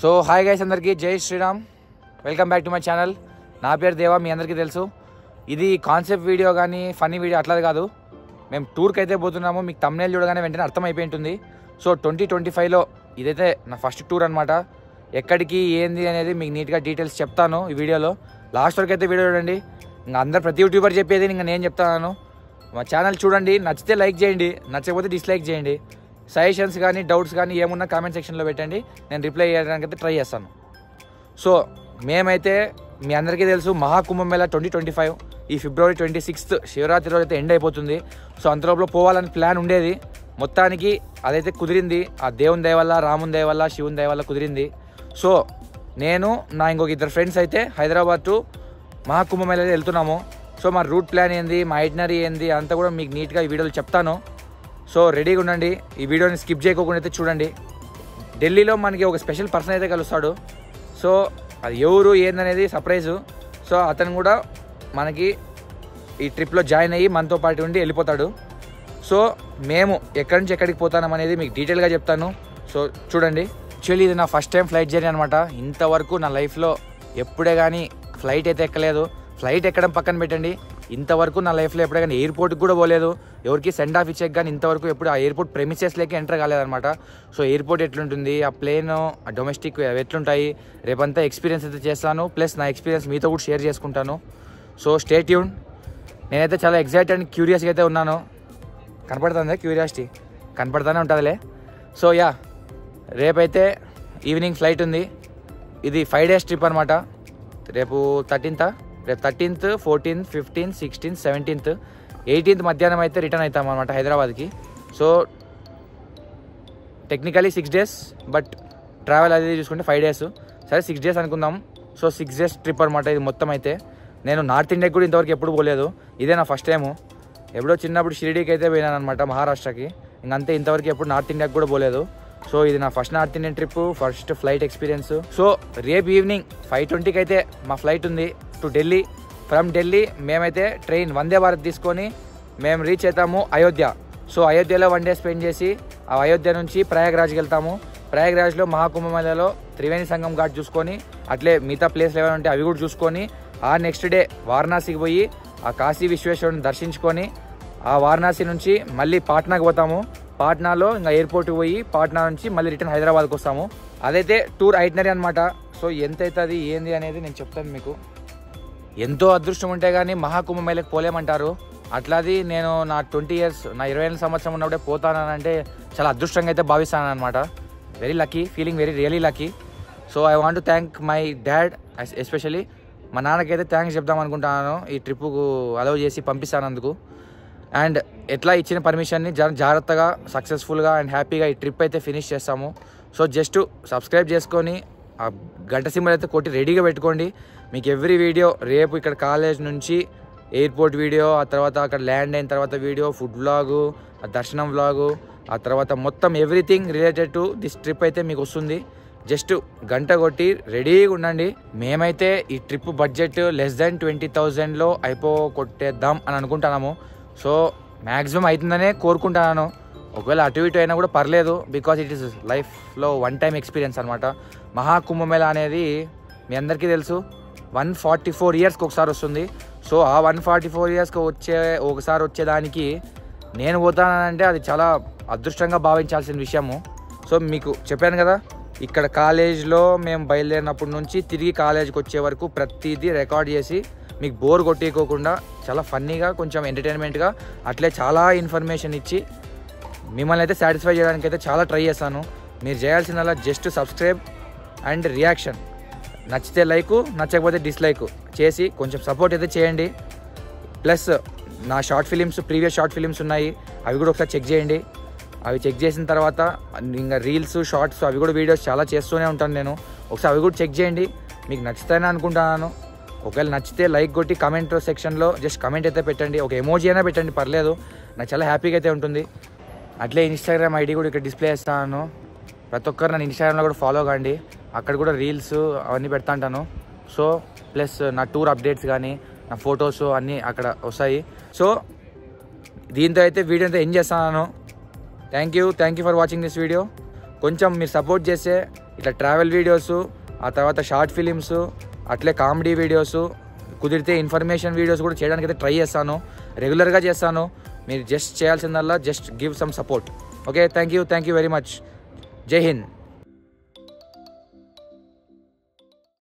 So hi guys, అందరికీ జై Shriram. Welcome back to my channel. నా పేరు దేవా, మీ అందరికీ తెలుసు. ఇది కాన్సెప్ట్ వీడియో కానీ ఫన్నీ వీడియో అట్లా కాదు. మేము టూర్కి అయితే పోతున్నాము. మీకు థంబ్నెయిల్ చూడగానే వెంటనే అర్థమైపోయి ఉంటుంది. సో 2025లో ఇదైతే నా ఫస్ట్ టూర్ అనమాట. ఎక్కడికి ఏంది అనేది మీకు నీట్గా డీటెయిల్స్ చెప్తాను ఈ వీడియోలో. లాస్ట్ వరకు అయితే వీడియో చూడండి. ఇంకా అందరు ప్రతి యూట్యూబర్ చెప్పేది ఇంకా నేను చెప్తాను. మా ఛానల్ చూడండి, నచ్చితే లైక్ చేయండి, నచ్చకపోతే డిస్లైక్ చేయండి. సజెషన్స్ కానీ డౌట్స్ కానీ ఏమున్నా కామెంట్ సెక్షన్లో పెట్టండి, నేను రిప్లై చేయడానికి అయితే ట్రై చేస్తాను. సో మేమైతే మీ అందరికీ తెలుసు మహాకుంభమేళ 2025 ఈ ఫిబ్రవరి 26th శివరాత్రి రోజు అయితే ఎండ్ అయిపోతుంది. సో అంతలోపల పోవాలని ప్లాన్ ఉండేది. మొత్తానికి అదైతే కుదిరింది. ఆ దేవుని దయ వల్ల, రాముని దయ వల్ల, శివుని దయ వల్ల కుదిరింది. సో నేను నా ఇంకొక ఇద్దరు ఫ్రెండ్స్ అయితే హైదరాబాద్ టు మహాకుంభమేళ వెళ్తున్నాము. సో మా రూట్ ప్లాన్ ఏంది, మా ఐటినరీ ఏంది అంతా కూడా మీకు నీట్గా ఈ వీడియోలో చెప్తాను. సో రెడీగా ఉండండి, ఈ వీడియోని స్కిప్ చేయకుండా అయితే చూడండి. ఢిల్లీలో మనకి ఒక స్పెషల్ పర్సన్ అయితే కలుస్తాడు. సో అది ఎవరు ఏందనేది సర్ప్రైజు. సో అతను కూడా మనకి ఈ ట్రిప్లో జాయిన్ అయ్యి మనతో పాటు ఉండి వెళ్ళిపోతాడు. సో మేము ఎక్కడి నుంచి ఎక్కడికి పోతాం అనేది మీకు డీటెయిల్గా చెప్తాను. సో చూడండి. యాక్చువల్లీ ఇది నా ఫస్ట్ టైం ఫ్లైట్ జర్నీ అనమాట. ఇంతవరకు నా లైఫ్లో ఎప్పుడే కానీ ఫ్లైట్ అయితే ఎక్కలేదు. ఫ్లైట్ ఎక్కడం పక్కన పెట్టండి, ఇంతవరకు నా లైఫ్లో ఎప్పుడే కానీ ఎయిర్పోర్ట్కి కూడా పోలేదు. ఎవరికి సెండ్ ఆఫ్ ఇచ్చాక కానీ ఇంతవరకు ఎప్పుడు ఆ ఎయిర్పోర్ట్ ప్రెమిసెస్లోకి ఎంటర్ కాలేదన్నమాట. సో ఎయిర్పోర్ట్ ఎట్లుంటుంది, ఆ ప్లేన్, ఆ డొమెస్టిక్ ఎట్లుంటాయి, రేపంతా ఎక్స్పీరియన్స్ అయితే చేస్తాను. ప్లస్ నా ఎక్స్పీరియన్స్ మీతో కూడా షేర్ చేసుకుంటాను. So stay tune. నేనైతే చాలా ఎక్సైటెడ్ అండ్ క్యూరియస్గా అయితే ఉన్నాను. కనపడుతుందా క్యూరియాసిటీ? కనపడుతూనే ఉంటుందిలే. సో యా, రేపైతే ఈవినింగ్ ఫ్లైట్ ఉంది. ఇది 5 days ట్రిప్ అనమాట. రేపు 13th, 14th, 15th, 16th, 17th, 18th మధ్యాహ్నం అయితే రిటర్న్ అవుతాం అనమాట హైదరాబాద్కి. So technically 6 days, but travel అది చూసుకుంటే 5 days. సరే 6 days అనుకుందాం. సో 6 days ట్రిప్ అనమాట ఇది మొత్తం. అయితే నేను నార్త్ ఇండియాకి కూడా ఇంతవరకు ఎప్పుడు పోలేదు. ఇదే నా ఫస్ట్ టైము. ఎప్పుడో చిన్నప్పుడు షిరిడీకి అయితే పోయినాను అనమాట, మహారాష్ట్రకి. ఇంకంతే, ఇంతవరకు ఎప్పుడు నార్త్ ఇండియాకి కూడా పోలేదు. సో ఇది నా first north Indian trip, first flight experience. So రేపు ఈవినింగ్ 5:20కి అయితే మా ఫ్లైట్ ఉంది టు ఢిల్లీ. ఫ్రమ్ ఢిల్లీ మేమైతే ట్రైన్ వందే భారత్ తీసుకొని మేము రీచ్ అవుతాము అయోధ్య. సో అయోధ్యలో 1 day స్పెండ్ చేసి ఆ అయోధ్య నుంచి ప్రయాగ్రాజ్కి వెళ్తాము. ప్రయాగ్రాజ్లో మహాకుంభమేళలో త్రివేణి సంగం ఘాట్ చూసుకొని, అట్లే మిగతా ప్లేస్లు ఏమైనా ఉంటే అవి కూడా చూసుకొని, ఆ నెక్స్ట్ డే వారణాసికి పోయి ఆ కాశీ విశ్వేశ్వరుని దర్శించుకొని, ఆ వారణాసి నుంచి మళ్ళీ పాట్నాకి పోతాము. పాట్నాలో ఇంకా ఎయిర్పోర్ట్కి పోయి పాట్నా నుంచి మళ్ళీ రిటర్న్ హైదరాబాద్కి వస్తాము. అదైతే టూర్ ఐటినరీ అనమాట. సో ఎంత అవుతుంది ఏంది అనేది నేను చెప్తాను మీకు. ఎంతో అదృష్టం ఉంటే కానీ మహాకుంభమేళకి పోలేమంటారు. అట్లాది నేను నా 20 years, నా 20 సంవత్సరం ఉన్నప్పుడే పోతానంటే చాలా అదృష్టంగా అయితే భావిస్తాను అనమాట. Very lucky, feeling very really lucky. So I want to thank my dad, especially మా నాన్నకైతే థ్యాంక్స్ చెప్దాం అనుకుంటున్నాను ఈ ట్రిప్కు అలౌ చేసి పంపిస్తానందుకు. అండ్ ఎట్లా ఇచ్చిన పర్మిషన్ని జాగ్రత్తగా, సక్సెస్ఫుల్గా అండ్ హ్యాపీగా ఈ ట్రిప్ అయితే ఫినిష్ చేస్తాము. సో జస్ట్ సబ్స్క్రైబ్ చేసుకొని ఆ గంట సింబల్ అయితే కొట్టి రెడీగా పెట్టుకోండి. మీకు ఎవ్రీ వీడియో, రేపు ఇక్కడ కాలేజ్ నుంచి ఎయిర్పోర్ట్ వీడియో, ఆ తర్వాత అక్కడ ల్యాండ్ అయిన తర్వాత వీడియో, ఫుడ్ వ్లాగు, ఆ దర్శనం వ్లాగు, ఆ తర్వాత మొత్తం everything related to this trip అయితే మీకు వస్తుంది. జస్ట్ గంట కొట్టి రెడీగా ఉండండి. మేమైతే ఈ ట్రిప్ బడ్జెట్ లెస్ దాన్ 20,000లో కొట్టేద్దాం అని అనుకుంటున్నాము. సో మ్యాక్సిమం అవుతుందనే కోరుకుంటున్నాను. ఒకవేళ అటు ఇటు అయినా కూడా పర్లేదు, బికాజ్ ఇట్ ఈస్ లైఫ్లో 1 time ఎక్స్పీరియన్స్ అనమాట. మహాకుంభమేళ అనేది మీ అందరికీ తెలుసు 144 yearsకి ఒకసారి వస్తుంది. సో ఆ 144 yearsకి ఒకసారి వచ్చేదానికి నేను పోతానంటే అది చాలా అదృష్టంగా భావించాల్సిన విషయము. సో మీకు చెప్పాను కదా, ఇక్కడ కాలేజ్లో మేము బయలుదేరినప్పటి నుంచి తిరిగి కాలేజ్కి వచ్చే వరకు ప్రతిదీ రికార్డ్ చేసి మీకు బోర్ కొట్టేయకోకుండా చాలా ఫన్నీగా, కొంచెం ఎంటర్టైన్మెంట్గా, అట్లే చాలా ఇన్ఫర్మేషన్ ఇచ్చి మిమ్మల్ని అయితే సాటిస్ఫై చేయడానికి అయితే చాలా ట్రై చేస్తాను. మీరు చేయాల్సిందల్లా జస్ట్ సబ్స్క్రైబ్ అండ్ రియాక్షన్. నచ్చితే లైకు, నచ్చకపోతే డిస్లైకు చేసి కొంచెం సపోర్ట్ అయితే చేయండి. ప్లస్ నా ప్రీవియస్ షార్ట్ ఫిలిమ్స్ ఉన్నాయి, అవి కూడా ఒకసారి చెక్ చేయండి. అవి చెక్ చేసిన తర్వాత ఇంకా రీల్స్, షార్ట్స్, అవి కూడా వీడియోస్ చాలా చేస్తూనే ఉంటాను నేను. ఒకసారి అవి కూడా చెక్ చేయండి. మీకు నచ్చుతాయని అనుకుంటున్నాను. ఒకవేళ నచ్చితే లైక్ కొట్టి కామెంట్ సెక్షన్లో జస్ట్ కామెంట్ అయితే పెట్టండి. ఒక ఎమోజీ అయినా పెట్టండి, పర్లేదు. నాకు చాలా హ్యాపీగా అయితే ఉంటుంది. అట్లే ఇన్స్టాగ్రామ్ ఐడి కూడా ఇక్కడ డిస్ప్లే చేస్తాను. ప్రతి ఒక్కరు నన్ను ఇన్స్టాగ్రామ్లో కూడా ఫాలో కాండి. అక్కడ కూడా రీల్స్ అవన్నీ పెడతా ఉంటాను. సో ప్లస్ నా టూర్ అప్డేట్స్ కానీ, నా ఫొటోస్ అన్నీ అక్కడ వస్తాయి. సో దీంతో అయితే వీడియో అయితే ఎండ్ చేస్తాను. Thank you for watching this video. కొంచెం మీరు సపోర్ట్ చేస్తే ఇట్లా ట్రావెల్ వీడియోస్, ఆ తర్వాత షార్ట్ ఫిలిమ్స్, అట్లే కామెడీ వీడియోస్, కుదిరితే ఇన్ఫర్మేషన్ వీడియోస్ కూడా చేయడానికి అయితే ట్రై చేస్తాను, రెగ్యులర్గా చేస్తాను. మీరు జస్ట్ చేయాల్సిందల్లా just give some support. Okay, thank you very much. జై హింద్.